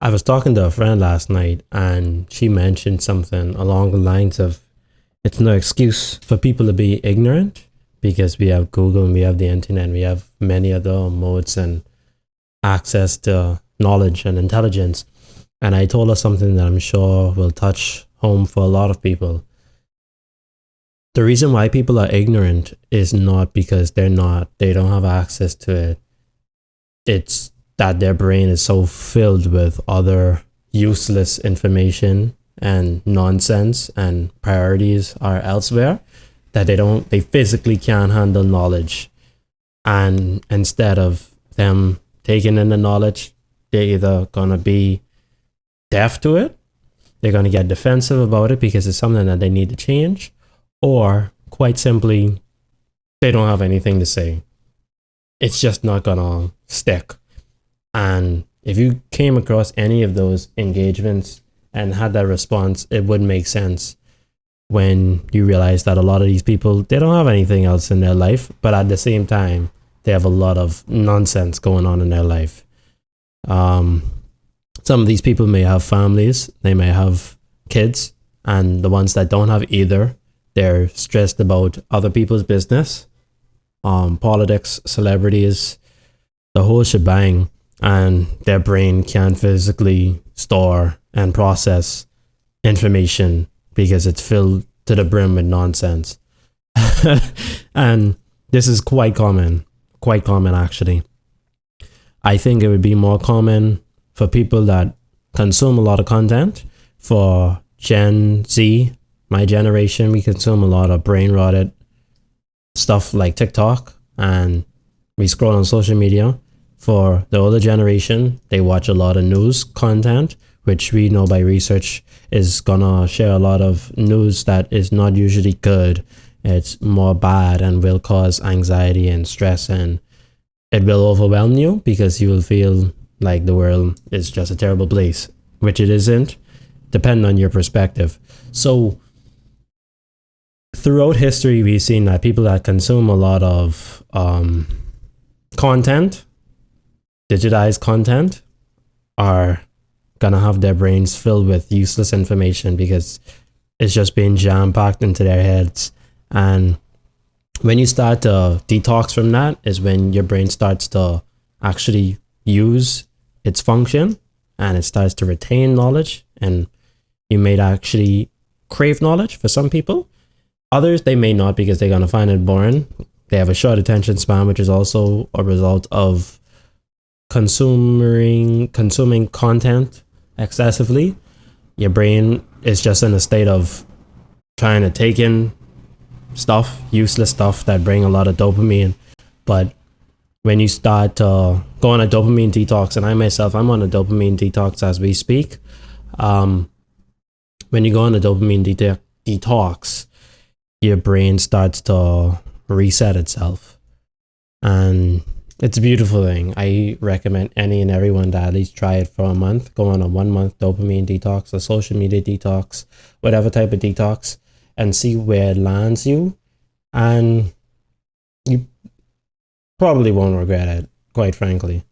I was talking to a friend last night and she mentioned something along the lines of it's no excuse for people to be ignorant because we have Google and we have the internet and we have many other modes and access to knowledge and intelligence. And I told her something that I'm sure will touch home for a lot of people. The reason why people are ignorant is not because they don't have access to it. It's that their brain is so filled with other useless information and nonsense and priorities are elsewhere that they physically can't handle knowledge. And instead of them taking in the knowledge, they're either gonna be deaf to it, they're gonna get defensive about it because it's something that they need to change, or quite simply, they don't have anything to say. It's just not gonna stick. And if you came across any of those engagements and had that response, it would make sense when you realize that a lot of these people, they don't have anything else in their life, but at the same time, they have a lot of nonsense going on in their life. Some of these people may have families, they may have kids, and the ones that don't have either, they're stressed about other people's business, politics, celebrities, the whole shebang, and their brain can't physically store and process information because it's filled to the brim with nonsense. And this is quite common actually. I think it would be more common for people that consume a lot of content. For Gen Z, my generation, we consume a lot of brain rotted stuff like TikTok and we scroll on social media. For the older generation, they watch a lot of news content, which we know by research is gonna share a lot of news that is not usually good. It's more bad and will cause anxiety and stress, and it will overwhelm you because you will feel like the world is just a terrible place, which it isn't, depending on your perspective. So throughout history, we've seen that people that consume a lot of content, digitized content, are gonna have their brains filled with useless information because it's just being jam-packed into their heads. And when you start to detox from that is when your brain starts to actually use its function and it starts to retain knowledge, and you may actually crave knowledge. For some people, others they may not because they're gonna find it boring. They have a short attention span, which is also a result of consuming content excessively. Your brain is just in a state of trying to take in stuff, useless stuff that bring a lot of dopamine. But when you start to go on a dopamine detox, and I'm on a dopamine detox as we speak. When you go on a dopamine detox, your brain starts to reset itself, and it's a beautiful thing. I recommend any and everyone to at least try it for a month. Go on a 1 month dopamine detox, a social media detox, whatever type of detox, and see where it lands you. And you probably won't regret it, quite frankly.